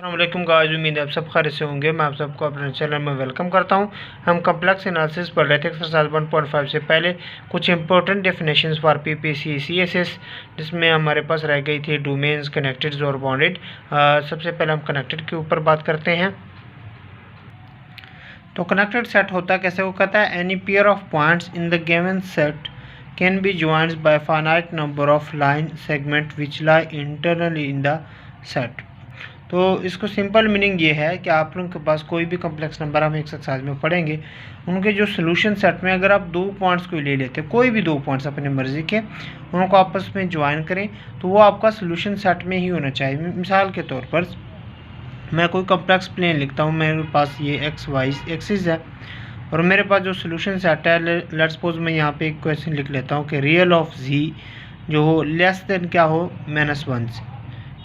अस्सलामुअलैकुम गाइस, उम्मीद है आप सब खैरियत से होंगे। मैं आप सबको अपने चैनल में वेलकम करता हूं। हम कम्प्लेक्स एनालिसिस पढ़ रहे थे एक्सरसाइज 1.5 से पहले कुछ important definitions for PPC CSS, जिसमें हमारे पास रह गई थी डोमेन्स, कनेक्टेड और बाउंडेड। सबसे पहले हम कनेक्टेड के ऊपर बात करते हैं। तो कनेक्टेड सेट होता कैसे, वो कहता है any pair of points in the given set can be joined bye finite number of line segment which lie internally in the set. तो इसको सिंपल मीनिंग ये है कि आप लोगों के पास कोई भी कम्प्लेक्स नंबर हम एक्सरसाइज में पढ़ेंगे, उनके जो सोल्यूशन सेट में अगर आप दो पॉइंट्स को ले लेते हैं, कोई भी दो पॉइंट्स अपनी मर्जी के, उनको आपस में ज्वाइन करें तो वो आपका सोल्यूशन सेट में ही होना चाहिए। मिसाल के तौर पर मैं कोई कम्प्लेक्स प्लेन लिखता हूँ, मेरे पास ये एक्स वाई एक्सिस है और मेरे पास जो सोल्यूशन सेट है, लेट्स सपोज मैं यहाँ पे एक क्वेश्चन लिख लेता हूँ कि रियल ऑफ जी जो हो लेस देन क्या हो -1 से,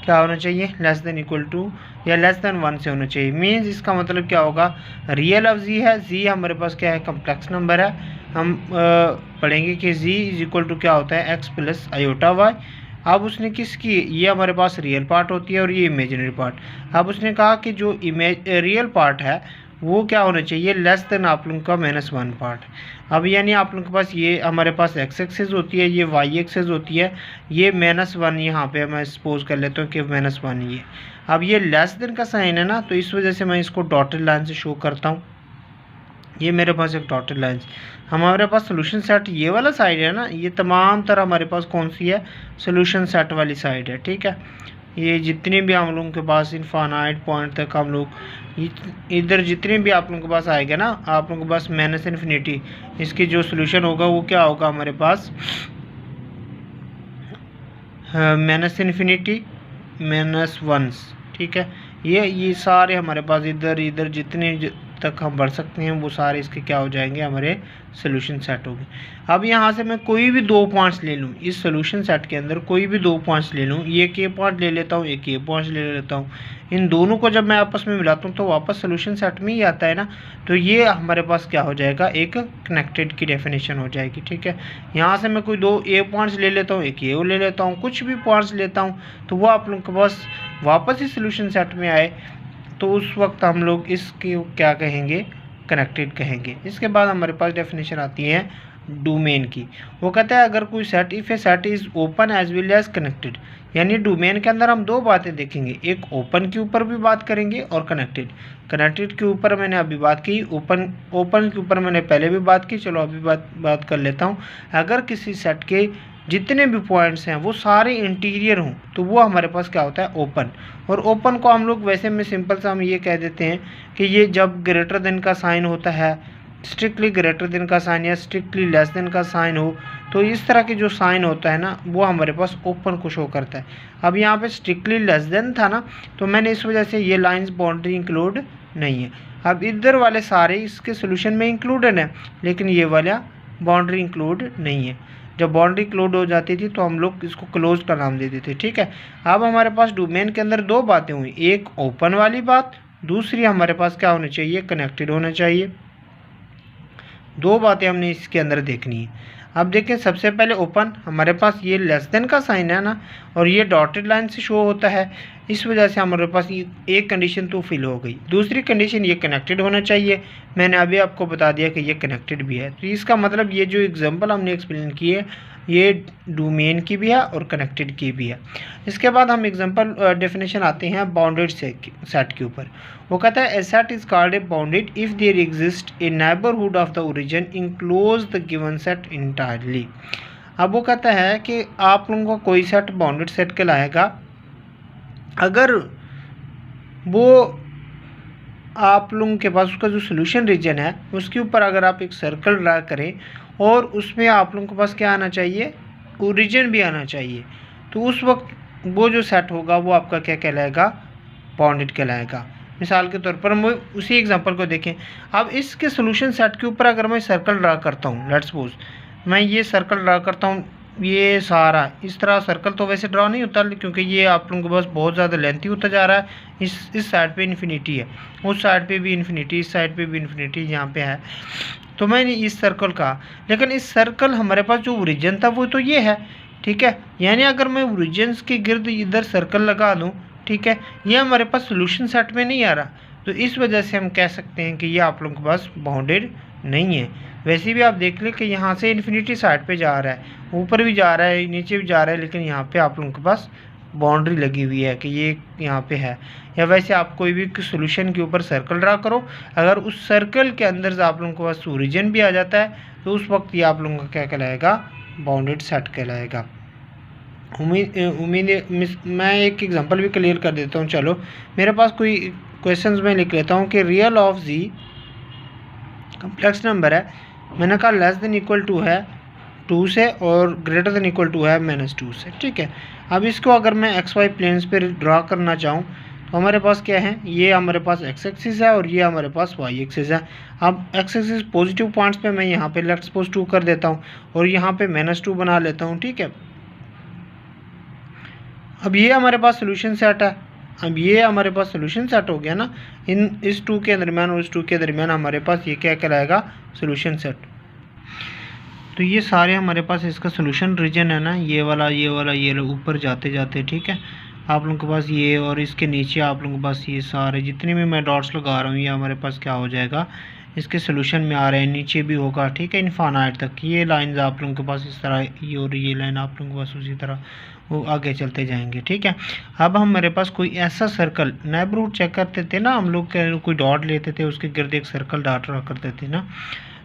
क्या होना चाहिए लेस देन इक्वल टू या लेस देन 1 से होना चाहिए। मीन्स इसका मतलब क्या होगा, रियल ऑफ जी है, जी हमारे पास क्या है कम्प्लेक्स नंबर है। हम पढ़ेंगे कि जी इज इक्वल टू क्या होता है एक्स प्लस आयोटा वाई। अब उसने किसकी, ये हमारे पास रियल पार्ट होती है और ये इमेजिनरी पार्ट। अब उसने कहा कि जो रियल पार्ट है वो क्या होना चाहिए लेस देन आप लोगों का -1 पार्ट। अब यानी आप लोगों के पास ये हमारे पास एक्स एक्सेस होती है, ये वाई एक्सेस होती है, ये -1 यहाँ पे मैं सपोज कर लेता हूँ कि -1 ये। अब ये लेस देन का साइन है ना, तो इस वजह से मैं इसको डॉटेड लाइन से शो करता हूँ। ये मेरे पास एक डॉटेड लाइन, हमारे पास सोल्यूशन सेट ये वाला साइड है ना, ये तमाम तरह हमारे पास कौन सी है सोल्यूशन सेट वाली साइड है। ठीक है, ये जितने भी हम लोगों के पास इनफाइनाइट पॉइंट तक हम लोग इधर जितने भी आप लोगों के पास आएगा ना, आप लोगों के पास -इन्फिनिटी, इसकी जो सोल्यूशन होगा वो क्या होगा हमारे पास -इन्फिनिटी -1। ठीक है, ये सारे हमारे पास इधर इधर जितने तक हम बढ़ सकते हैं वो सारे इसके क्या हो जाएंगे, हमारे सोल्यूशन सेट होंगे। अब यहाँ से मैं कोई भी दो पॉइंट्स ले लूँ, इस सोल्यूशन सेट के अंदर कोई भी दो पॉइंट्स ले लूँ, एक ये पॉइंट ले लेता हूँ, एक ये पॉइंट ले लेता हूँ, इन दोनों को जब मैं आपस में मिलाता हूँ तो वापस सोल्यूशन सेट में ही आता है ना, तो ये हमारे पास क्या हो जाएगा, एक कनेक्टेड की डेफिनेशन हो जाएगी। ठीक है, यहाँ से मैं कोई दो ए पॉइंट्स ले लेता हूँ, एक ये ले लेता हूँ, कुछ भी पॉइंट्स लेता हूँ तो वो आप लोगों के पास वापस ही सोल्यूशन सेट में आए, तो उस वक्त हम लोग इसकी क्या कहेंगे, कनेक्टेड कहेंगे। इसके बाद हमारे पास डेफिनेशन आती है डोमेन की। वो कहता है अगर कोई set, if a set is open as well as connected, यानी डोमेन के अंदर हम दो बातें देखेंगे, एक ओपन के ऊपर भी बात करेंगे और कनेक्टेड के ऊपर मैंने अभी बात की, ओपन के ऊपर मैंने पहले भी बात की, चलो अभी बात कर लेता हूँ। अगर किसी सेट के जितने भी पॉइंट्स हैं वो सारे इंटीरियर हों तो वो हमारे पास क्या होता है ओपन। और ओपन को हम लोग वैसे में सिंपल सा हम ये कह देते हैं कि ये जब ग्रेटर देन का साइन होता है, स्ट्रिक्टली ग्रेटर देन का साइन या स्ट्रिक्टली लेस देन का साइन हो, तो इस तरह के जो साइन होता है ना वो हमारे पास ओपन को शो करता है। अब यहाँ पे स्ट्रिक्टली लेस देन था ना, तो मैंने इस वजह से ये लाइंस बाउंड्री इंक्लूड नहीं है। अब इधर वाले सारे इसके सोल्यूशन में इंक्लूडेड हैं, लेकिन ये वाला बाउंड्री इंक्लूड नहीं है। जब बाउंड्री क्लोज हो जाती थी तो हम लोग इसको क्लोज का नाम देते थे। ठीक है, अब हमारे पास डोमेन के अंदर दो बातें हुई, एक ओपन वाली बात, दूसरी हमारे पास क्या होना चाहिए, कनेक्टेड होना चाहिए। दो बातें हमने इसके अंदर देखनी है। अब देखें, सबसे पहले ओपन, हमारे पास ये लेस देन का साइन है ना और ये डॉटेड लाइन से शो होता है, इस वजह से हमारे पास एक कंडीशन तो फिल हो गई। दूसरी कंडीशन ये कनेक्टेड होना चाहिए, मैंने अभी आपको बता दिया कि ये कनेक्टेड भी है। तो इसका मतलब ये जो एग्जांपल हमने एक्सप्लेन की है ये डोमेन की भी है और कनेक्टेड की भी है। इसके बाद हम एग्जांपल डेफिनेशन आते हैं बाउंडेड सेट के ऊपर। वो कहता है a set is called a bounded if there exist a neighbourhood of the origin enclose the given set entirely. अब वो कहता है कि आप लोगों को कोई सेट बाउंडेड सेट कहलाएगा अगर वो आप लोगों के पास उसका जो सोल्यूशन रीजन है उसके ऊपर अगर आप एक सर्कल ड्रा करें और उसमें आप लोगों के पास क्या आना चाहिए, ओरिजिन भी आना चाहिए, तो उस वक्त वो जो सेट होगा वो आपका क्या कहलाएगा, बाउंडेड कहलाएगा। मिसाल के तौर पर हम उसी एग्जांपल को देखें। अब इसके सोल्यूशन सेट के ऊपर अगर मैं सर्कल ड्रा करता हूँ, लेट्स सपोज मैं ये सर्कल ड्रा करता हूँ, ये सारा इस तरह सर्कल तो वैसे ड्रा नहीं होता क्योंकि ये आप लोगों के पास बहुत ज़्यादा लेंथी होता जा रहा है। इस साइड पे इन्फिनिटी है, उस साइड पे भी इन्फिनिटी, इस साइड पे भी इन्फिनिटी यहाँ पे है, तो मैंने इस सर्कल का, लेकिन इस सर्कल हमारे पास जो ओरिजिन था वो तो ये है। ठीक है, यानी अगर मैं ओरिजिन्स के गिर्द इधर सर्कल लगा दूँ ठीक है, ये हमारे पास सोल्यूशन सेट में नहीं आ रहा, तो इस वजह से हम कह सकते हैं कि ये आप लोगों के पास बाउंडेड नहीं है। वैसे भी आप देख लें कि यहाँ से इन्फिनिटी साइड पे जा रहा है, ऊपर भी जा रहा है, नीचे भी जा रहा है, लेकिन यहाँ पे आप लोगों के पास बाउंड्री लगी हुई है कि ये यहाँ पे है। या वैसे आप कोई भी सोल्यूशन के ऊपर सर्कल ड्रा करो, अगर उस सर्कल के अंदर से आप लोगों के पास ओरिजिन भी आ जाता है तो उस वक्त ये आप लोगों का क्या कहलाएगा, बाउंडेड सेट कहलाएगा। मैं एक एग्जांपल भी क्लियर कर देता हूँ। चलो मेरे पास कोई क्वेश्चंस में लिख लेता हूँ कि real of G complex number है, मैंने कहा लेस देन इक्वल टू है 2 से और ग्रेटर देन इक्वल टू है -2 से, ठीक है। अब इसको अगर मैं एक्स वाई प्लेन्स पे ड्रा करना चाहूँ तो हमारे पास क्या है, ये हमारे पास एक्स एक्सिस है और ये हमारे पास वाई एक्सिस है। अब एक्स एक्सिस पॉजिटिव पॉइंट्स पे मैं यहाँ पे लेफ्ट सपोज 2 कर देता हूँ और यहाँ पे -2 बना लेता हूँ, ठीक है। अब ये हमारे पास सोल्यूशन सेट है, अब ये हमारे पास सोल्यूशन सेट हो गया ना, इस 2 के दरमियान और इस 2 के दरमियान हमारे पास ये क्या कहलाएगा, सोल्यूशन सेट। तो ये सारे हमारे पास इसका सोल्यूशन रीजन है ना, ये वाला ये वाला ये ऊपर जाते जाते, ठीक है। आप लोगों के पास ये और इसके नीचे आप लोगों के पास ये सारे जितने भी मैं डॉट्स लगा रहा हूँ ये हमारे पास क्या हो जाएगा, इसके सोल्यूशन में आ रहे हैं, नीचे भी होगा, ठीक है, इनफाइनाइट तक। ये लाइंस आप लोगों के पास इस तरह, ये और ये लाइन आप लोगों के पास उसी तरह वो आगे चलते जाएंगे, ठीक है। अब हमारे पास कोई ऐसा सर्कल, नेबरहुड चेक करते थे ना हम लोग, कोई डॉट लेते थे उसके गिर्द एक सर्कल डॉट ड्रा करते थे ना,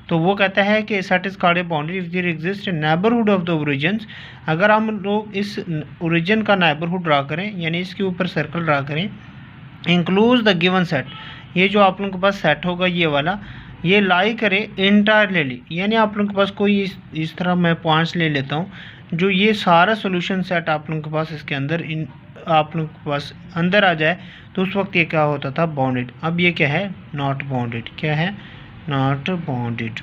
तो वो कहता है कि set is called a boundary if there exist neighbourhood of the origins. अगर हम लोग इस ओरिजिन का नेबरहुड ड्रा करें, यानी इसके ऊपर सर्कल ड्रा करें, इंक्लूड द गिवन सेट, ये जो आप लोगों के पास सेट होगा ये वाला, ये लाई करे इंटायरली, यानी आप लोगों के पास कोई इस तरह मैं पॉइंट्स ले लेता हूँ जो ये सारा सोल्यूशन सेट आप लोगों के पास इसके अंदर आप लोगों के पास अंदर आ जाए, तो उस वक्त ये क्या होता था, बाउंडेड। अब ये क्या है, नॉट बाउंडेड, क्या है, नॉट बाउंडेड।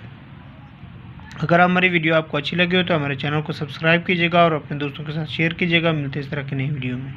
अगर हमारी वीडियो आपको अच्छी लगी हो तो हमारे चैनल को सब्सक्राइब कीजिएगा और अपने दोस्तों के साथ शेयर कीजिएगा। मिलते हैं इस तरह की नई वीडियो में।